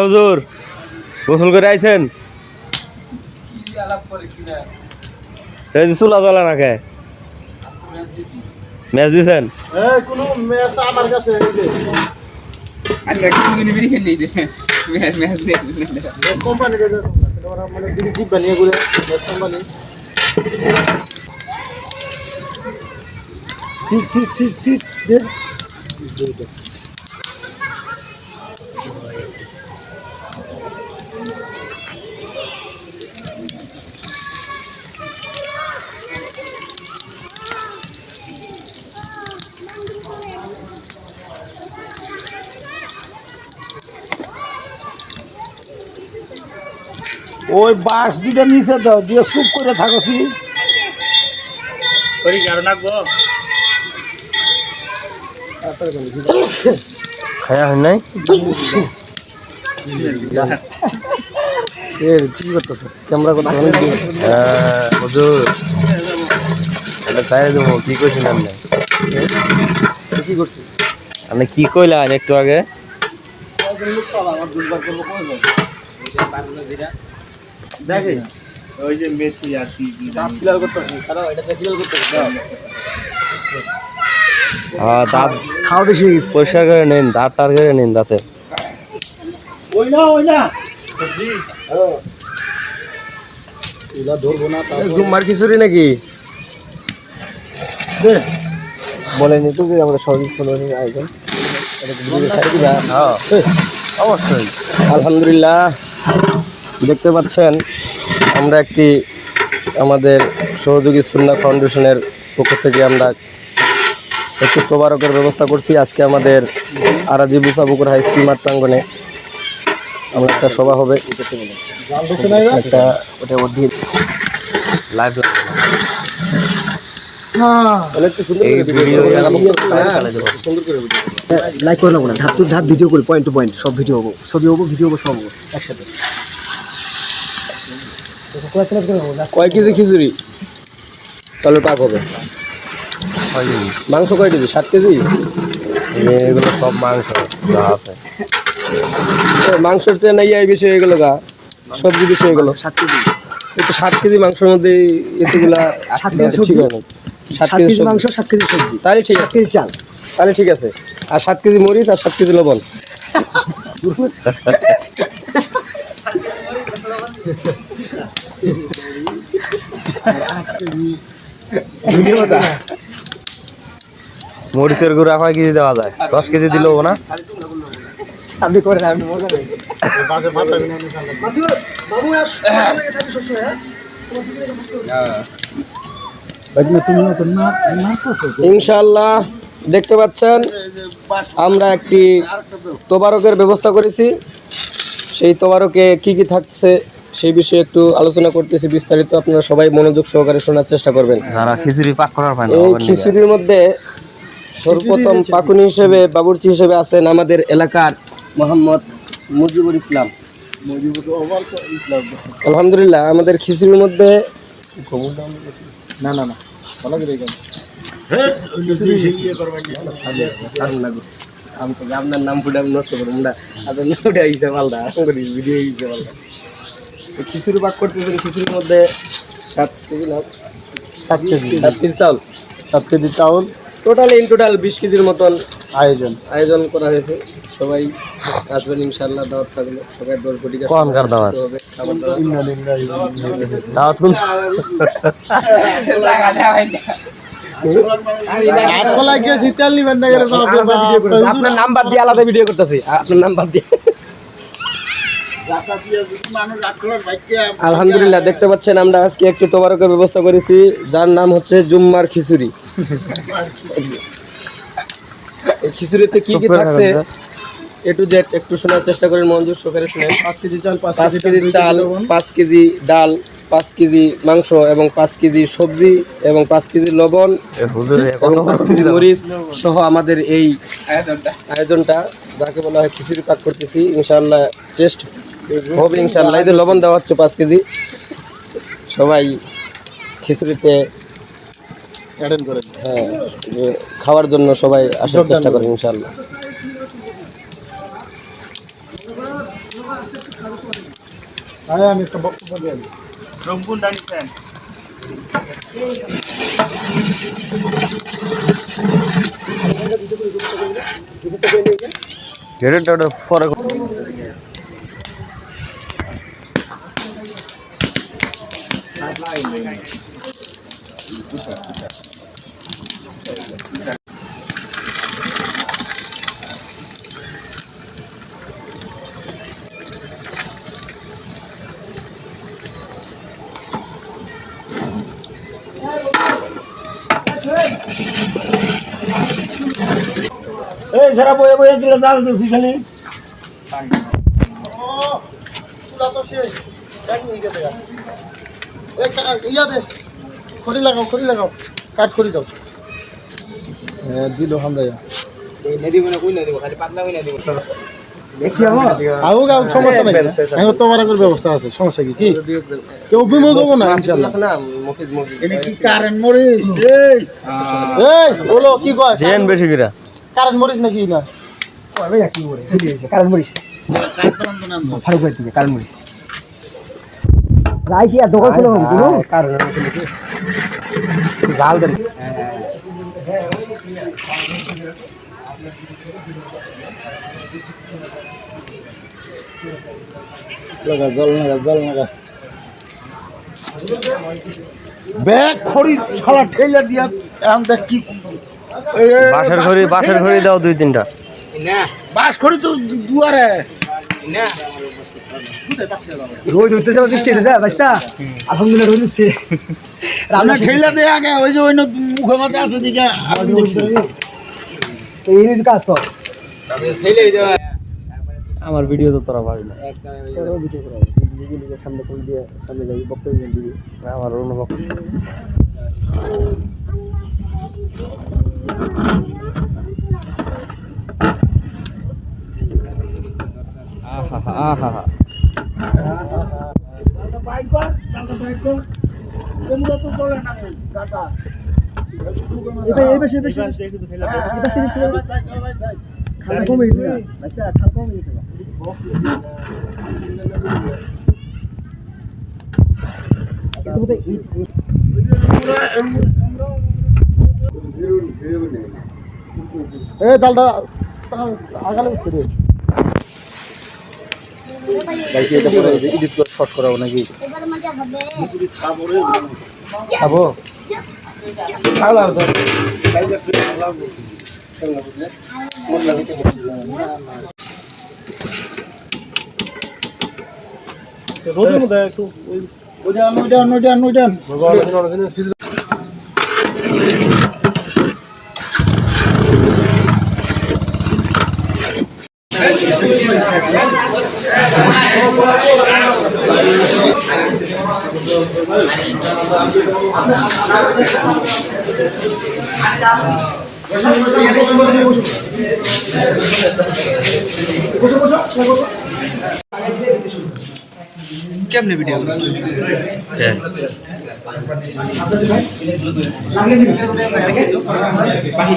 হুজুর গোসল করে আইছেন? চুলা জ্বলা না কে ম্যাচ দিছেন? ওই বাস দুটা নিচে দাও দিয়ে চুপ করে থাকো খায়া হয় নাই? কি করতেছ ক্যামেরা কথা হুজুর এটা চাই দেবো কি কইছিলাম না? কি করছিস? আপনি কি কইলেন একটু আগে? দেখে ওই যে মেসি আর কি ক্লিয়ার করতেছি কারণ এটা ক্লিয়ার করতেছি হ্যাঁ দাঁত খাওয়া বেশি হয়ে গেছে পরিষ্কার করে নিন, দাঁত টার করে নিন দাঁতে। ওই না এলা ধরবো না জুম্মার খিচুড়ি নাকি বলেনি তো যে আমরা সহজ ফলোনির আয়োজন হ্যাঁ অবশ্যই। আলহামদুলিল্লাহ দেখতে পাচ্ছেন আমরা একটি আমাদের সহযোগী সুন্নাহ ফাউন্ডেশনের পক্ষ থেকে আমরা একটু তোবারকের ব্যবস্থা করছি। আজকে আমাদের আরাজি বুসাবুকুর হাই স্কুল মাঠ প্রাঙ্গণে আমরা একটা সভা হবে, একটা ওটা অধীর লাইভ লাইক করে নেবো না, ধাপ টু ধাপ ভিডিও করি, পয়েন্ট টু পয়েন্ট সব ভিডিও হবো, ছবি হবো, ভিডিও হবো, সব হবো একসাথে। কয় কেজি খিচুড়ি তাহলে পাক হবে? মাংস কয় কেজি? 7 কেজি? এগুলো সব মাংস যা আছে, মাংসের চেয়ে নাই এই বেশি হয়ে গেল গা, সবজি বেশি হয়ে গেল। 7 কেজি একটু 7 কেজি মাংসের মধ্যে এতগুলা 7 কেজি ঠিক হয় না। 7 কেজি মাংস, 7 কেজি সবজি, তাহলে ঠিক 7 আছে, কেজি চাল, তাহলে ঠিক আছে। আর 7 কেজি মরিচ আর 7 কেজি লবণ। মরিচের গুঁড়া কয় কেজি দেওয়া যায়? 10 কেজি দিলেও না? আপনি করেন, আপনি মজা নেই বাবু ইনশাআল্লাহ দেখতে পাচ্ছেন আমরা একটি তোবারকের ব্যবস্থা করেছি। সেই তোবারকে কি কি থাকছে সেই বিষয়ে একটু আলোচনা করতেছি বিস্তারিত, আপনারা সবাই মনোযোগ সহকারে শোনার চেষ্টা করবেন। খিচুড়ি পাক করার এই খিচুড়ির মধ্যে সর্বপ্রথম পাকুনি হিসেবে, বাবুর্চি হিসেবে আছেন আমাদের এলাকার মোহাম্মদ মুজিবুর ইসলাম। আলহামদুলিল্লাহ আমাদের খিচুড়ির মধ্যে না না না ভালো করে আপনার নাম ফুটে আমি নষ্ট করবো না, আপনার নামটা হিসাব আলাদা, ভিডিও হিসাব আলাদা। খিচুড়ি পাক করতেছেন, খিচুড়ির মধ্যে 7 কেজি না 7 কেজি চাউল, 7 কেজি চাউল, টোটাল 20 কেজির মতন আয়োজন করা হয়েছে। সবাই আসবেন ইনশাআল্লাহ, দাওয়াত থাকবে। সবাই 10 কোটি টাকা কোনকার দাওয়াত হবে, খাবার দাওয়াত কোন আপনার নাম্বার দিয়ে আলাদা ভিডিও করতেছি, আপনার নাম্বার দিয়ে। আলহামদুলিল্লাহ দেখতে পাচ্ছেন আমরা আজকে একটু তোবারকের ব্যবস্থা করেছি, যার নাম হচ্ছে জুম্মার খিচুড়ি। এই খিচুড়িতে কি কি থাকছে এ টু জেড একটু শোনার চেষ্টা করেন, মনোযোগ সহকারে শুনেন। 5 কেজি চাল, 5 কেজি চাল, 5 কেজি ডাল, 5 কেজি মাংস এবং 5 কেজি সবজি এবং 5 কেজি লবণ এবং 5 কেজি মরিচ সহ আমাদের এই আয়োজনটা যাকে বলা হয় খিচুড়ি পাক করতেছি। ইনশাআল্লাহ টেস্ট হবে ইনশাআল্লাহ। এই যে লবণ দেওয়া হচ্ছে 5 কেজি, সবাই খিচুড়িতে অ্যাটেন্ড করেন। হ্যাঁ যে খাওয়ার জন্য সবাই আসার চেষ্টা করেন ইনশাআল্লাহ। আমি একটা বক্তব্য দিই। রংপুর ডানিছেন হেডেটা পরে এই সারা বয়ে বয়ে দিলে জাল দিছি খালি। খড়ি লাগাও কাট খড়ি দাও। দিল আমরা সমস্যা নাই, এখন তোমার ব্যবস্থা আছে, সমস্যা কি? কেউ বিমোদ হবো না ইনশাআল্লাহ। কারেন্ট মরিস বলো কি কয়? বেশি করে কারেন্ট মরিস নাকি না? কারেন্ট মরিস ফারুক ভাই থেকে কারেন্ট মরিস রাই কি আর দোকান খুলে হবে কোনো কারণ জাল দেন। জল লাগা ব্যাগ খড়ি ছাড়া ঠেলা দিয়া এখন দেখ কি বাঁশের খড়ি দাও 2-3টা। বাস খড়ি তো দুয়ারে রোজ হইতেছে বৃষ্টি হইতেছে বাস্তা আলহামদুলিল্লাহ রোজ হচ্ছে রান্না ঠেলা দে আগে ওই যে ওই মুখে মধ্যে আছে দিকে তো এই নিয়ে কাজ কর আমার ভিডিও তো তোরা পাবি না। সামনে কোন দিয়ে সামনে যাবি বক্তব্য দিবি আমার অনুভব ডালটা আগালে উঠছে রে ভাই কি এটা পরে এডিট করে শর্ট করাবো নাকি? খাবো রোদের মধ্যে একটু কেমনে ভিডিও পানি